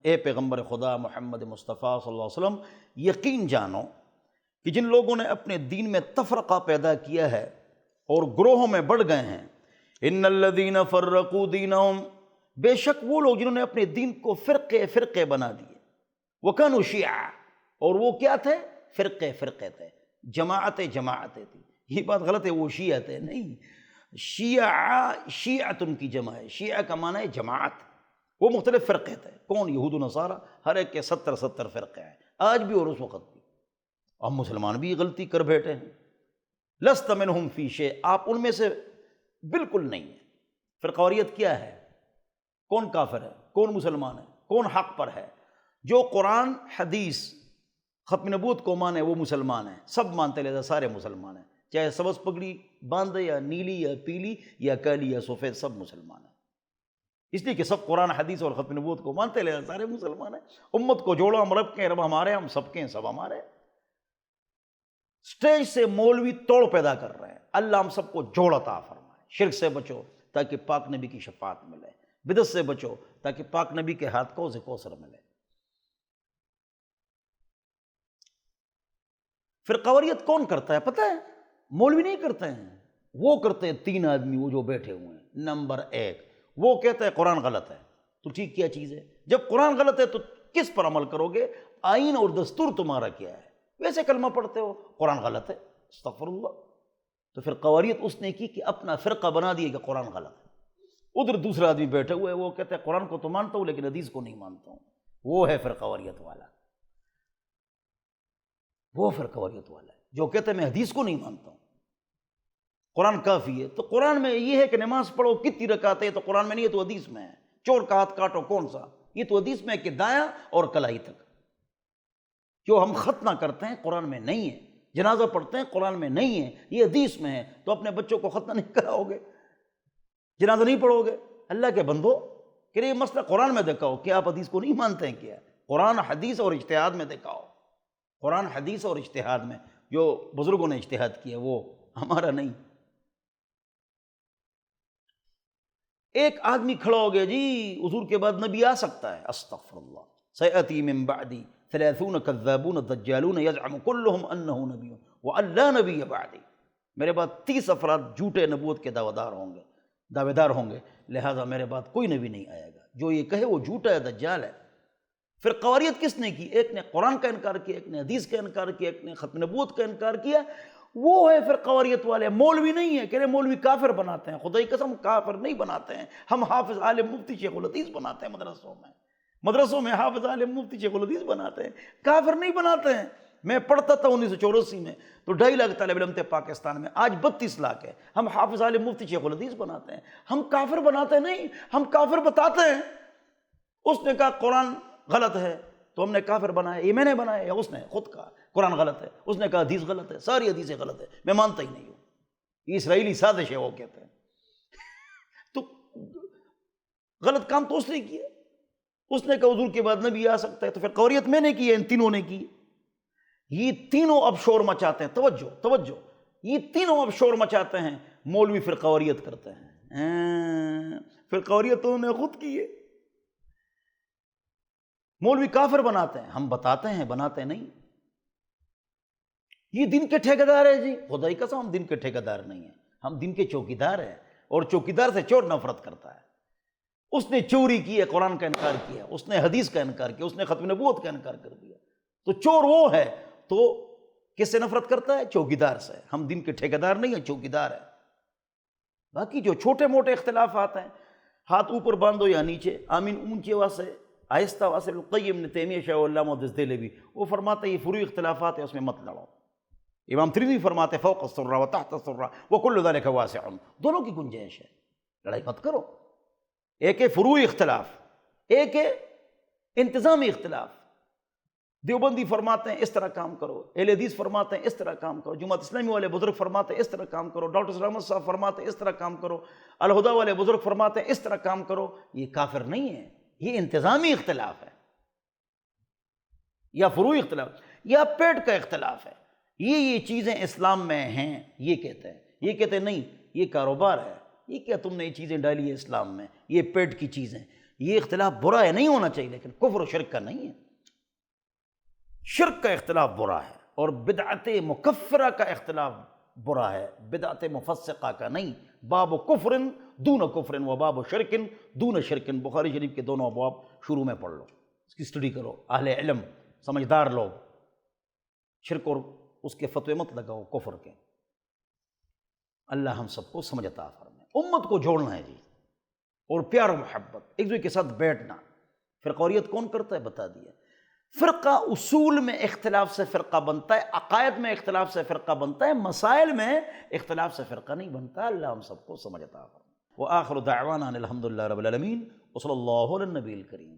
اے پیغمبر خدا محمد مصطفیٰ صلی اللہ علیہ وسلم، یقین جانو کہ جن لوگوں نے اپنے دین میں تفرقہ پیدا کیا ہے اور گروہوں میں بڑھ گئے ہیں، ان الذین فرقوا دینہم، بے شک وہ لوگ جنہوں نے اپنے دین کو فرقے فرقے بنا دیے، وکانوا شیعا، اور وہ کیا تھے؟ فرقے فرقے تھے، جماعتیں جماعتیں تھی۔ یہ بات غلط ہے، وہ شیعہ تھے نہیں، شیعہ شیعتن کی جمع ہے، شیعہ کا معنی ہے جماعت۔ وہ مختلف فرقے تھے، کون؟ یہود و نصارہ، ہر ایک کے 70 فرقے ہیں، آج بھی اور اس وقت بھی۔ ہم مسلمان بھی یہ غلطی کر بیٹھے ہیں۔ لست منہم فی شیء، آپ ان میں سے بالکل نہیں ہیں۔ فرقواریت کیا ہے؟ کون کافر ہے؟ کون مسلمان ہے؟ کون حق پر ہے؟ جو قرآن حدیث ختم نبوت کو مانے وہ مسلمان ہیں، سب مانتے لہذا سارے مسلمان ہیں، چاہے سبز پگڑی باندھے یا نیلی یا پیلی یا کالی یا سفید، سب مسلمان ہیں، اس لیے کہ سب قرآن حدیث اور ختم نبوت کو مانتے لہذا سارے مسلمان ہیں۔ امت کو جوڑو، ہم رب کے، رب ہمارے، ہم سب کے ہیں، سب ہمارے۔ سٹیج سے مولوی توڑ پیدا کر رہے ہیں، اللہ ہم سب کو جوڑ عطا فرمائے۔ شرک سے بچو تاکہ پاک نبی کی شفاعت ملے، بدعت سے بچو تاکہ پاک نبی کے ہاتھ کو کوثر ملے۔ فرقواریت کون کرتا ہے پتہ ہے؟ مولوی نہیں کرتے ہیں، وہ کرتے ہیں 3 آدمی، وہ جو بیٹھے ہوئے ہیں۔ نمبر 1، وہ کہتا ہے قرآن غلط ہے، تو ٹھیک کیا چیز ہے؟ جب قرآن غلط ہے تو کس پر عمل کرو گے؟ آئین اور دستور تمہارا کیا ہے؟ ویسے کلمہ پڑھتے ہو، قرآن غلط ہے، استغفر اللہ۔ تو فرقواریت اس نے کی کہ اپنا فرقہ بنا دیے کہ قرآن غلط ہے۔ ادھر دوسرا آدمی بیٹھا ہوا ہے، وہ کہتا ہے قرآن کو تو مانتا ہوں لیکن حدیث کو نہیں مانتا ہوں۔ وہ ہے فرقواریت والا، وہ فرقواریت والا ہے جو کہتا ہے میں حدیث کو نہیں مانتا ہوں، قرآن کافی ہے۔ تو قرآن میں یہ ہے کہ نماز پڑھو کتنی رکعتیں، تو قرآن میں نہیں ہے تو حدیث میں ہے۔ چور کا ہاتھ کاٹو، کون سا؟ یہ تو حدیث میں ہے کہ دایاں اور کلائی تک۔ جو ہم ختنہ کرتے ہیں قرآن میں نہیں ہے، جنازہ پڑھتے ہیں قرآن میں نہیں ہے، یہ حدیث میں ہے۔ تو اپنے بچوں کو ختنہ نہیں کراؤ گے، جنازہ نہیں پڑھو گے؟ اللہ کے بندو، کہ یہ مسئلہ قرآن میں دکھاؤ کہ آپ حدیث کو نہیں مانتے ہیں۔ کیا قرآن حدیث اور اجتہاد میں دکھاؤ، قرآن حدیث اور اجتہاد میں جو بزرگوں نے اجتہاد کیا وہ ہمارا نہیں۔ ایک آدمی کھڑا ہو گیا، جی حضور کے بعد نبی آ سکتا ہے، استغفر اللہ، سیأتی من بعدی 30 کذابون دجالون یزعم کلہم انہ نبی وان لا نبی بعدی، میرے بعد 30 افراد جھوٹے نبوت کے دعوے دار ہوں گے، لہذا میرے بعد کوئی نبی نہیں آئے گا، جو یہ کہے وہ جھوٹا ہے، دجال ہے۔ پھر قواریت کس نے کی؟ ایک نے قرآن کا انکار کیا، ایک نے حدیث کا انکار کیا، ایک نے ختم نبوت کا انکار کیا۔ وہ ہے پھر قواریت والے، مولوی نہیں ہے، کہ مولوی کافر بناتے ہیں، خدا کی قسم کافر نہیں بناتے ہیں، ہم حافظ عالم مفتی شیخ الحدیث بناتے ہیں، مدرسوں میں حافظ عالم مفتی شیخ الحدیث بناتے ہیں، کافر نہیں بناتے ہیں۔ میں پڑھتا تھا 1984 میں تو 2.5 لاکھ طالب علم تھے پاکستان میں، آج 32 لاکھ ہے، ہم حافظ عالم مفتی شیخ الحدیث بناتے ہیں، ہم کافر بناتے نہیں، ہم کافر بتاتے ہیں۔ اس نے کہا قرآن غلط ہے تو ہم نے کافر بنایا، یہ میں نے بنایا یا اس نے خود کہا قرآن غلط ہے؟ اس نے کہا حدیث غلط ہے، ساری حدیثیں غلط ہے، میں مانتا ہی نہیں ہوں، یہ اسرائیلی سازش ہے، وہ کہتے ہیں۔ تو غلط کام تو اس نے کیا، اس نے کہا حضور کے بعد نبی آ سکتا ہے، تو پھر قواریت میں نے کی ہے، ان تینوں نے کی۔ یہ تینوں اب شور مچاتے ہیں، توجہ، یہ تینوں اب شور مچاتے ہیں، مولوی پھر قواریت کرتے ہیں، پھر قواریت تو انہوں نے خود کی ہے۔ مولوی کافر بناتے ہیں، ہم بتاتے ہیں، بناتے نہیں۔ یہ دن کے ٹھیکیدار ہے، جی خدا کی قسم ہم دن کے ٹھیکیدار نہیں ہیں، ہم دن کے چوکیدار ہیں، اور چوکیدار سے چور نفرت کرتا ہے۔ اس نے چوری کی ہے، قرآن کا انکار کیا، اس نے حدیث کا انکار کیا، اس نے ختم نبوت کا انکار کر دیا، تو چور وہ ہے، تو کس سے نفرت کرتا ہے؟ چوکیدار سے۔ ہم دن کے ٹھیکیدار نہیں ہیں، چوکیدار ہیں۔ باقی جو چھوٹے موٹے اختلافات ہیں، ہاتھ اوپر باندھو یا نیچے، آمین اونچے واسے آہستہ واسے، القیم ابن تیمیہ شیخ اللہ محدث دہلوی وہ فرماتے ہیں یہ فروعی اختلافات ہیں، اس میں مت لڑو۔ امام ترمذی فرماتے ہیں فوق السرہ و تحت السرہ وکل ذلک واسع، دونوں کی گنجائش ہے، لڑائی مت کرو۔ ایک ہے فروعی اختلاف، ایک ہے انتظامی اختلاف۔ دیوبندی فرماتے ہیں اس طرح کام کرو، اہل حدیث فرماتے ہیں اس طرح کام کرو، جماعت اسلامی والے بزرگ فرماتے ہیں اس طرح کام کرو، ڈاکٹر اسلام احمد صاحب فرماتے ہیں اس طرح کام کرو، الہدیٰ والے بزرگ فرماتے ہیں اس طرح کام کرو۔ یہ کافر نہیں ہے، یہ انتظامی اختلاف ہے، یا فروعی اختلاف، یا پیٹ کا اختلاف ہے۔ یہ چیزیں اسلام میں ہیں، یہ کہتے ہیں نہیں، یہ کاروبار ہے، یہ کیا تم نے یہ چیزیں ڈالی ہے اسلام میں، یہ پیٹ کی چیزیں۔ یہ اختلاف برا ہے، نہیں ہونا چاہیے، لیکن کفر و شرک کا نہیں ہے۔ شرک کا اختلاف برا ہے اور بدعت مکفرہ کا اختلاف برا ہے، بدعت مفسقہ کا نہیں۔ باب کفر دون کفر و باب شرک دون شرک، بخاری شریف کے دونوں ابواب شروع میں پڑھ لو، اس کی اسٹڈی کرو، اہل علم سمجھدار لوگ۔ شرک اور اس کے فتوے مت لگاؤ کفر کے۔ اللہ ہم سب کو سمجھ عطا فرمائے۔ امت کو جوڑنا ہے جی، اور پیار و محبت، ایک دوسرے کے ساتھ بیٹھنا۔ فرقوریت کون کرتا ہے بتا دیا۔ فرقہ اصول میں اختلاف سے فرقہ بنتا ہے، عقائد میں اختلاف سے فرقہ بنتا ہے، مسائل میں اختلاف سے فرقہ نہیں بنتا۔ اللہ ہم سب کو سمجھ عطا فرمائے۔ وآخر دعوانا ان الحمد للہ رب العالمین، وصلی اللہ علی النبی الکریم۔